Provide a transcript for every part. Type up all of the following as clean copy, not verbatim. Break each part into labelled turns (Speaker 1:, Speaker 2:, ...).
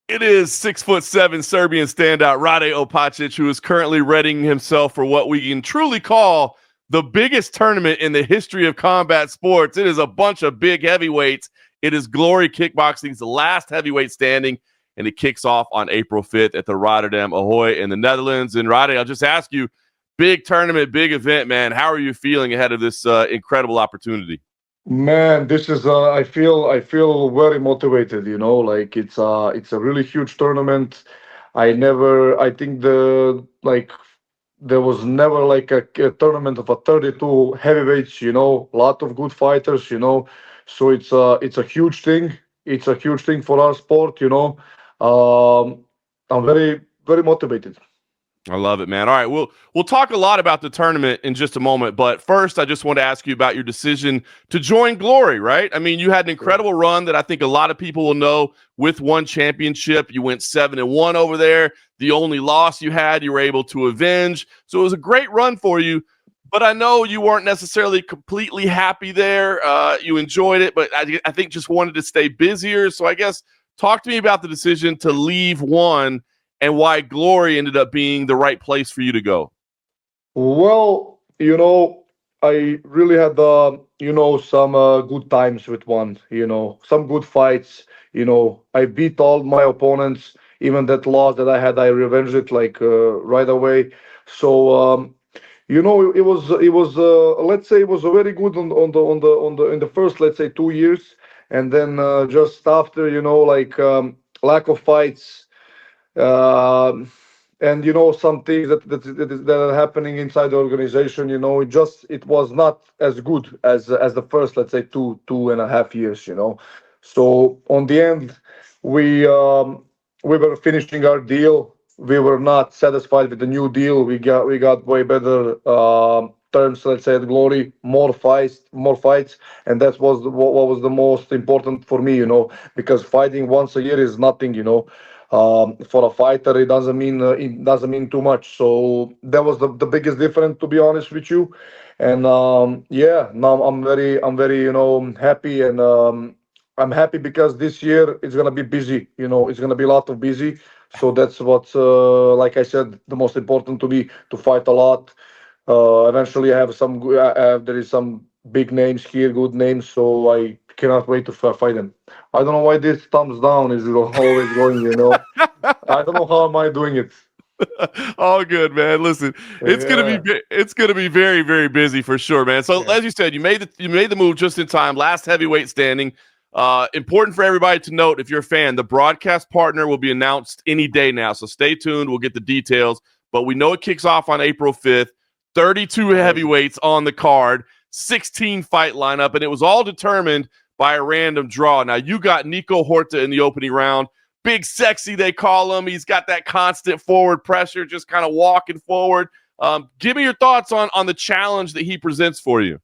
Speaker 1: It is 6'7" Serbian standout Rade Opacic, who is currently readying himself for what we can truly call the biggest tournament in the history of combat sports. It is a bunch of big heavyweights. It is GLORY Kickboxing's last heavyweight standing, and it kicks off on April 5th at the Rotterdam Ahoy in the Netherlands. And Rade, I'll just ask you, big tournament, big event, man. How are you feeling ahead of this incredible opportunity?
Speaker 2: Man, this is I feel very motivated, like it's a really huge tournament. I think there was never like a tournament of a 32 heavyweights, a lot of good fighters, so it's a huge thing. It's a huge thing for our sport. I'm very motivated.
Speaker 1: I love it, man. All right, we'll talk a lot about the tournament in just a moment, but first, I just want to ask you about your decision to join Glory. Right? I mean, you had an incredible run that I think a lot of people will know with one championship. You went 7-1 over there. The only loss you had, you were able to avenge. So it was a great run for you. But I know you weren't necessarily completely happy there. You enjoyed it, but I think just wanted to stay busier. So I guess talk to me about the decision to leave one and why Glory ended up being the right place for you to go.
Speaker 2: Well, I really had some good times with one. Some good fights. I beat all my opponents. Even that loss that I had, I revenged it like right away. So it was let's say it was very good on the in the first, let's say, 2 years, and then just after, like lack of fights, um, and some things that are happening inside the organization. It was not as good as the first, let's say, 2.5 years. So on the end, we were finishing our deal. We were not satisfied with the new deal. We got way better terms, let's say, at Glory, more fights, and that was what was the most important for me. Because fighting once a year is nothing. For a fighter, it doesn't mean too much. So that was the biggest difference, to be honest with you. And yeah, now I'm very happy, and I'm happy because this year it's gonna be busy. It's gonna be a lot of busy. So that's what's like I said, the most important to me, to fight a lot. Eventually, I have there is some big names here, good names, so I cannot wait to fight them. I don't know why this thumbs down is always going. I don't know how am I doing it.
Speaker 1: All good, man. Listen,
Speaker 2: Yeah.
Speaker 1: it's gonna be very very busy for sure, man. So
Speaker 2: Yeah.
Speaker 1: as you said, you made the move just in time. Last heavyweight standing. Important for everybody to note, if you're a fan, the broadcast partner will be announced any day now. So stay tuned. We'll get the details. But we know it kicks off on April 5th. 32
Speaker 2: Amazing.
Speaker 1: heavyweights on the card, 16 fight lineup, and it was all determined by a random draw. Now, you got Nico Horta in the opening round. Big sexy, they call him. He's got that constant forward pressure, just kind of walking forward. Give me your thoughts on the challenge that he presents for you.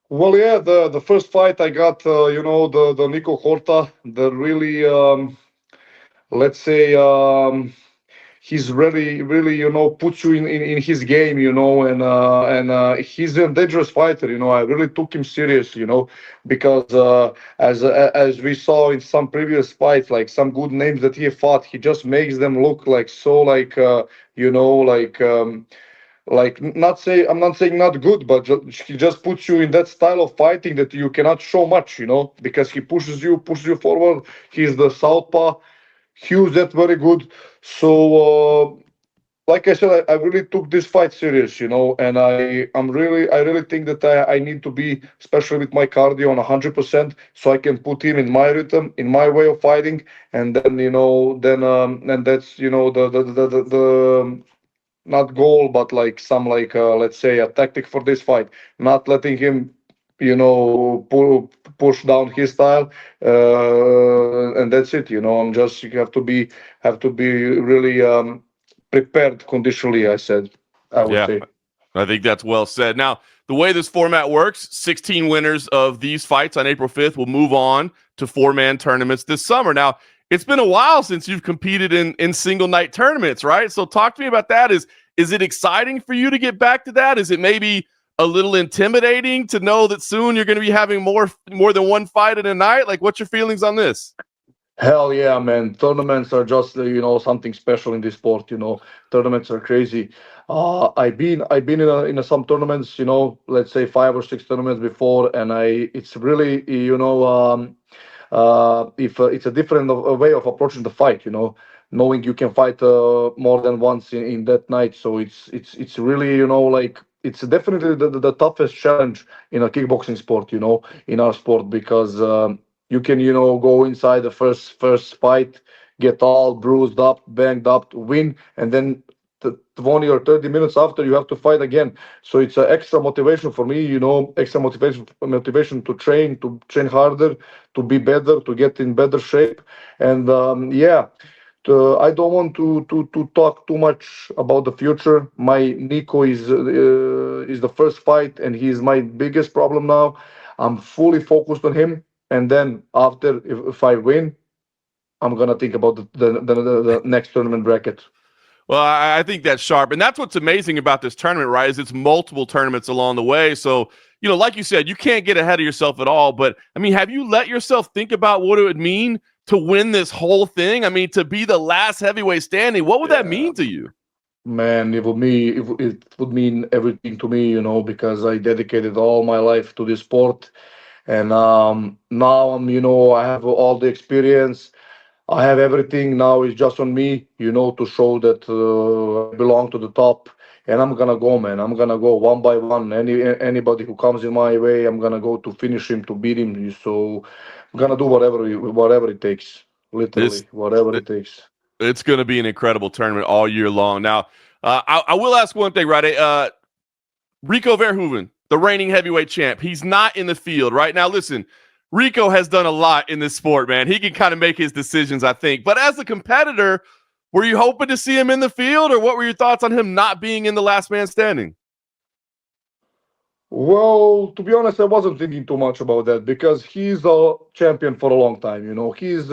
Speaker 2: Well, yeah, the first fight I got, the Nico Horta, the really, let's say, he's really puts you in his game, and he's a dangerous fighter. I really took him serious, because as we saw in some previous fights, like some good names that he fought, he just makes them look like so, like you know like, not say I'm not saying not good, but he just puts you in that style of fighting that you cannot show much, because he pushes you forward. He's the southpaw. Hughes, that very good. So, like I said, I really took this fight serious, and I really think that I need to be, especially with my cardio, on 100%, so I can put him in my rhythm, in my way of fighting, and then and that's the not goal, but like some, like let's say, a tactic for this fight, not letting him push down his style, and that's it. I'm just You have to be really prepared conditionally, I would
Speaker 1: Yeah,
Speaker 2: say.
Speaker 1: I think that's well said. Now, the way this format works, 16 winners of these fights on April 5th will move on to four-man tournaments this summer. Now, it's been a while since you've competed in single night tournaments, right? So talk to me about that. Is it exciting for you to get back to that? Is it maybe a little intimidating to know that soon you're going to be having more than one fight in a night? Like, what's your feelings on this?
Speaker 2: Hell yeah, man! Tournaments are just something special in this sport. Tournaments are crazy. I've been in some tournaments. Let's say 5 or 6 tournaments before, and it's really if it's a different a way of approaching the fight. Knowing you can fight more than once in that night. So it's really like it's definitely the toughest challenge in a kickboxing sport. In our sport because. You can go inside the first fight, get all bruised up, banged up, win, and then 20 or 30 minutes after you have to fight again. So it's an extra motivation for me, extra motivation to train harder, to be better, to get in better shape. And yeah, I don't want to talk too much about the future. My Nico is the first fight, and he's my biggest problem now. I'm fully focused on him, and then after, if I win, I'm gonna think about the next tournament bracket.
Speaker 1: Well, I think that's sharp. And that's what's amazing about this tournament, right? Is it's multiple tournaments along the way. So, like you said, you can't get ahead of yourself at all. But I mean, have you let yourself think about what it would mean to win this whole thing? I mean, to be the last heavyweight standing, what would that
Speaker 2: Yeah,
Speaker 1: mean to you?
Speaker 2: man, it would mean everything to me, because I dedicated all my life to this sport, and now I have all the experience. I have everything now. It's just on me, to show that I belong to the top. And I'm gonna go, man. I'm gonna go one by one. Anybody who comes in my way, I'm gonna go to finish him, to beat him. So I'm gonna do whatever it takes.
Speaker 1: This
Speaker 2: Literally, whatever it takes.
Speaker 1: It's going to be an incredible tournament all year long. Now, I will ask one thing, right? Rico Verhoeven, the reigning heavyweight champ, he's not in the field right now. Listen, Rico has done a lot in this sport, man. He can kind of make his decisions, I think. But as a competitor, were you hoping to see him in the field, or what were your thoughts on him not being in the last man standing?
Speaker 2: Well, to be honest, I wasn't thinking too much about that because he's a champion for a long time.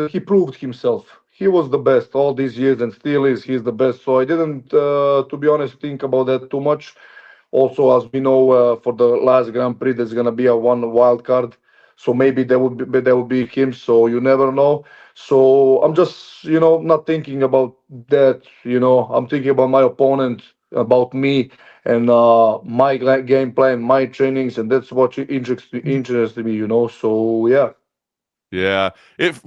Speaker 2: He proved himself. He was the best all these years and still is. He's the best. So I didn't, to be honest, think about that too much. Also, as we know, for the last Grand Prix, there's gonna be a one wild card, so maybe there will be him. So you never know. So I'm just not thinking about that. I'm thinking about my opponent, about me, and my game plan, my trainings, and that's what interests me. So yeah.
Speaker 1: Yeah.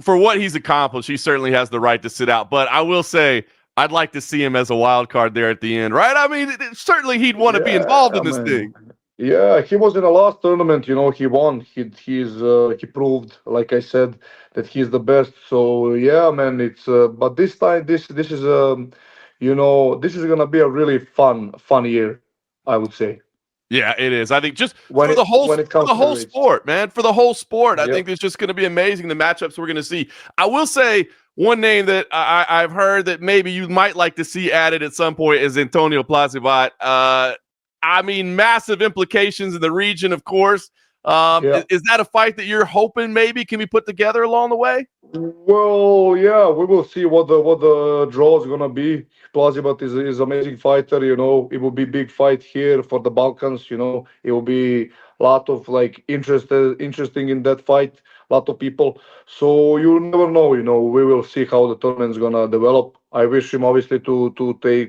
Speaker 1: For what he's accomplished, he certainly has the right to sit out. But I will say, I'd like to see him as a wild card there at the end, right? I mean, certainly he'd want to be involved
Speaker 2: Yeah,
Speaker 1: in this thing.
Speaker 2: man. Yeah, he was in the last tournament. He won. He proved, like I said, that he's the best. So yeah, man. It's but this time, this is gonna be a really fun year, I would say,
Speaker 1: Yeah, it is. I think just
Speaker 2: when it when it
Speaker 1: for
Speaker 2: comes
Speaker 1: the
Speaker 2: to the
Speaker 1: whole
Speaker 2: race.
Speaker 1: sport, man, for the whole sport, I think
Speaker 2: Yep.
Speaker 1: it's just going to be amazing the matchups we're going to see. I will say one name that I've heard that maybe you might like to see added at some point is Antonio Plazibat. I mean, massive implications in the region, of course.
Speaker 2: Yeah.
Speaker 1: Is that a fight that you're hoping maybe can be put together along the way?
Speaker 2: Well, yeah, we will see what the draw is gonna be. Plazibat is amazing fighter. It will be big fight here for the Balkans. It will be a lot of like interesting in that fight. Lot of people. So you never know. We will see how the tournament's gonna develop. I wish him obviously to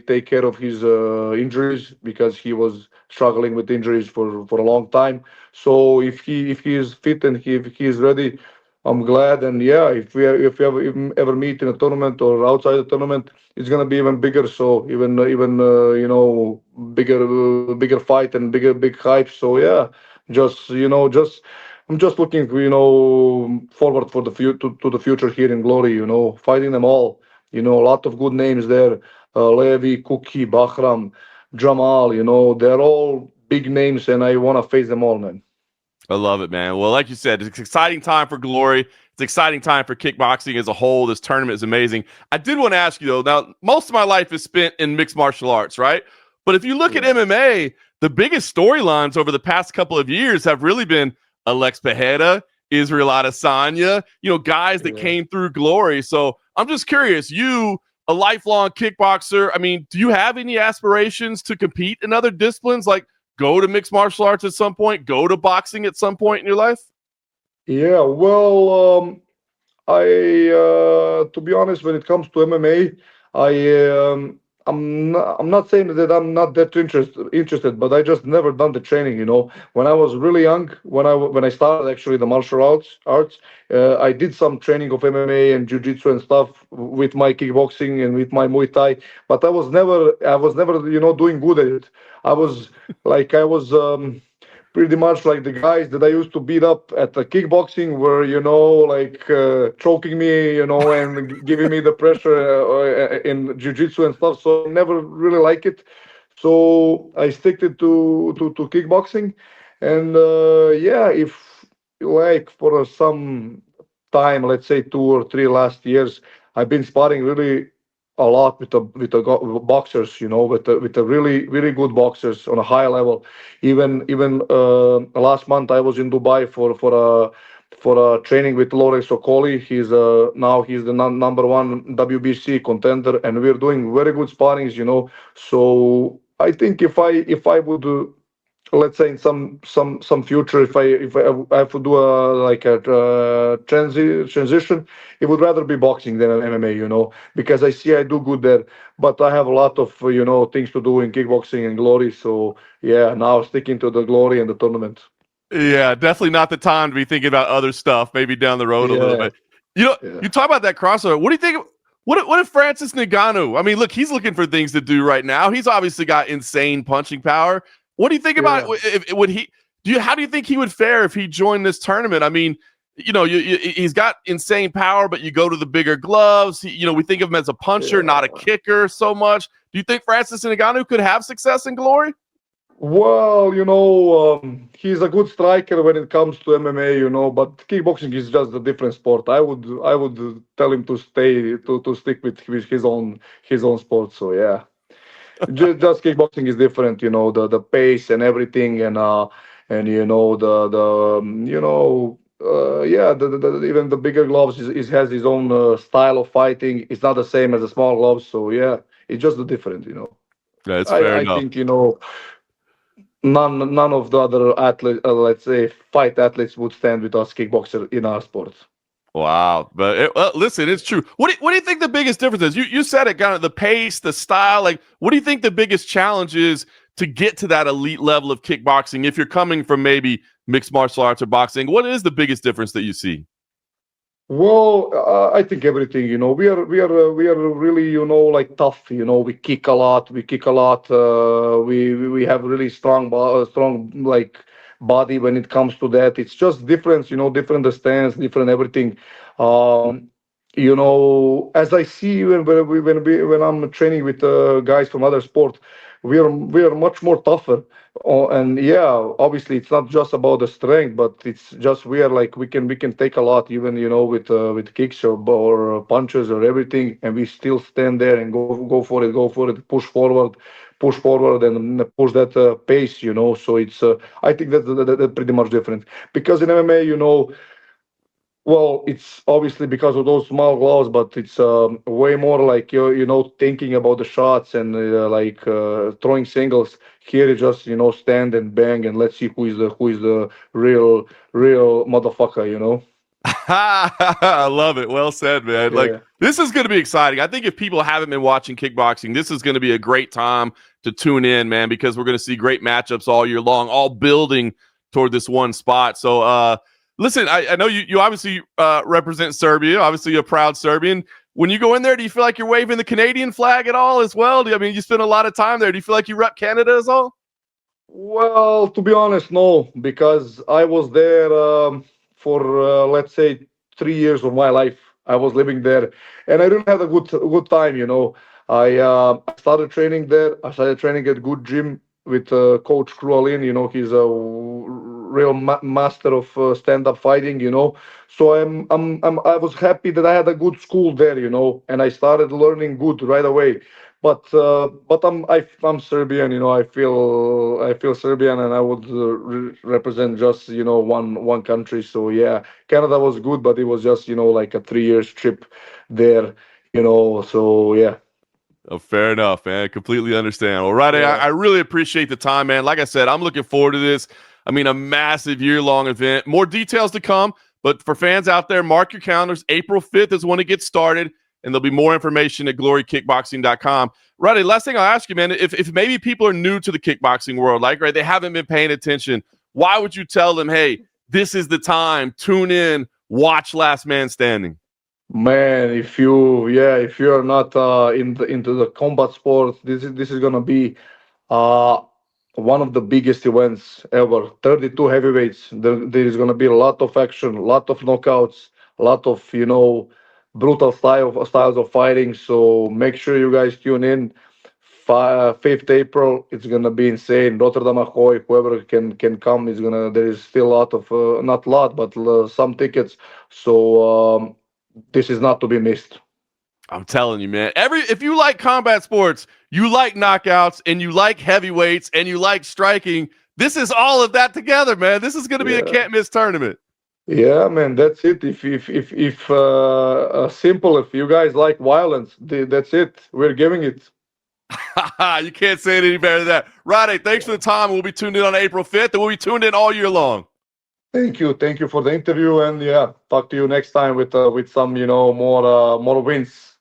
Speaker 2: take care of his injuries because he was struggling with injuries for a long time. So if he is fit and if he is ready, I'm glad, and yeah, if we ever meet in a tournament or outside the tournament, it's gonna be even bigger. So even bigger fight and big hype. So yeah, just I'm just looking forward for to the future here in Glory. Fighting them all. A lot of good names there. Levi, Kuki, Bahram, Jamal. They're all big names, and I wanna face them all, man.
Speaker 1: I love it, man. Well, like you said, it's an exciting time for Glory. It's an exciting time for kickboxing as a whole. This tournament is amazing. I did want to ask you, though, now, most of my life is spent in mixed martial arts, right? But if you look at
Speaker 2: Yeah,
Speaker 1: MMA, the biggest storylines over the past couple of years have really been Alex Pereira, Israel Adesanya, guys that
Speaker 2: yeah.
Speaker 1: came through Glory. So I'm just curious, you, a lifelong kickboxer, I mean, do you have any aspirations to compete in other disciplines? Like, go to mixed martial arts at some point, go to boxing at some point in your life?
Speaker 2: Yeah, well, To be honest, when it comes to MMA, I'm not saying that I'm not that interested, but I just never done the training. When I was really young, when I started actually the martial arts, I did some training of MMA and jiu-jitsu and stuff with my kickboxing and with my Muay Thai, but I was never doing good at it. I was pretty much like the guys that I used to beat up at the kickboxing were, like choking me, and giving me the pressure in jiu-jitsu and stuff. So I never really like it. So I stick it to kickboxing. And yeah, if like for some time, let's say 2 or 3 last years, I've been sparring really a lot with the boxers, with the really good boxers on a high level. Even last month I was in Dubai for a training with Lorenz Okoli. He's the number one WBC contender, and we're doing very good sparrings. So I think if I would. Let's say in some future, if I have to do a like a transition, it would rather be boxing than MMA, because I see I do good there, but I have a lot of things to do in kickboxing and glory. So yeah, now sticking to the glory and the tournament.
Speaker 1: Yeah, definitely not the time to be thinking about other stuff. Maybe down the road a little
Speaker 2: Yeah,
Speaker 1: bit. You know,
Speaker 2: yeah,
Speaker 1: you talk about that crossover. What do you think? What if Francis Ngannou? I mean, look, he's looking for things to do right now. He's obviously got insane punching power. What do you think about
Speaker 2: yeah,
Speaker 1: would he? How do you think he would fare if he joined this tournament? I mean, he's got insane power, but you go to the bigger gloves. We think of him as a puncher, not a
Speaker 2: yeah.
Speaker 1: kicker so much. Do you think Francis Ngannou could have success in glory?
Speaker 2: Well, he's a good striker when it comes to MMA, but kickboxing is just a different sport. I would tell him to stay to stick with his own sport. So yeah, just kickboxing is different, the pace and everything, and yeah, even the bigger gloves is has his own style of fighting. It's not the same as the small gloves. So yeah, it's just different.
Speaker 1: That's fair
Speaker 2: I
Speaker 1: enough.
Speaker 2: think none of the other athletes, let's say fight athletes, would stand with us kickboxer in our sport.
Speaker 1: Wow, but listen, it's true. What do you think the biggest difference is? You said it, kind of the pace, the style. Like, what do you think the biggest challenge is to get to that elite level of kickboxing? If you're coming from maybe mixed martial arts or boxing, what is the biggest difference that you see?
Speaker 2: Well, I think everything. We are really like tough. We kick a lot. We kick a lot. We have really strong like body when it comes to that. It's just different. Different the stance, different everything. Um, as I see when I'm training with guys from other sports, we are much more tougher. Oh, and yeah, obviously it's not just about the strength, but it's just we are like we can take a lot, even with kicks or punches or everything, and we still stand there and go for it, push forward and push that pace. So it's I think that's pretty much different, because in MMA, well, it's obviously because of those small gloves, but it's way more like thinking about the shots and like throwing singles. Here you just stand and bang, and let's see who is the real motherfucker.
Speaker 1: I love it. Well said, man. Like,
Speaker 2: Yeah,
Speaker 1: this is going to be exciting. I think if people haven't been watching kickboxing, this is going to be a great time to tune in, man, because we're going to see great matchups all year long, all building toward this one spot. So, listen, I know you obviously represent Serbia. Obviously, you're a proud Serbian. When you go in there, do you feel like you're waving the Canadian flag at all as well? I mean, you spend a lot of time there. Do you feel like you rep Canada as all?
Speaker 2: well, to be honest, no, because I was there for let's say 3 years of my life. I was living there, and I really had a good time. I started training there. I started training at good gym with Coach Krualin. He's a real master of stand-up fighting. So I was happy that I had a good school there. And I started learning good right away. But I'm Serbian. I feel Serbian, and I would represent just one country. So yeah, Canada was good, but it was just like a 3 years trip there. So yeah,
Speaker 1: Oh, fair enough, man. Completely understand. Well, Rade, I,
Speaker 2: yeah,
Speaker 1: I really appreciate the time, man. Like I said, I'm looking forward to this. I mean, a massive year-long event. More details to come, But for fans out there, mark your calendars. April 5th is when it gets started, and there'll be more information at glorykickboxing.com. Rade, last thing I'll ask you, man, if maybe people are new to the kickboxing world, like, right, they haven't been paying attention, why would you tell them, hey, this is the time, tune in, watch Last Man Standing?
Speaker 2: Man, if you are not into the combat sport, this is gonna be one of the biggest events ever. 32 heavyweights. There is gonna be a lot of action, a lot of knockouts, a lot of brutal styles of fighting. So make sure you guys tune in. 5th April, it's gonna be insane. Rotterdam Ahoy, whoever can come is gonna. There is still a lot of not a lot, but some tickets. So this is not to be missed.
Speaker 1: I'm telling you, man. If you like combat sports, you like knockouts, and you like heavyweights, and you like striking, this is all of that together, man. This is gonna be a can't miss tournament.
Speaker 2: Yeah, man, that's it. If simple, if you guys like violence, that's it. We're giving it.
Speaker 1: You can't say it any better than that. Rade, thanks for the time. We'll be tuned in on April 5th, and we'll be tuned in all year long.
Speaker 2: Thank you for the interview, and talk to you next time with some more wins.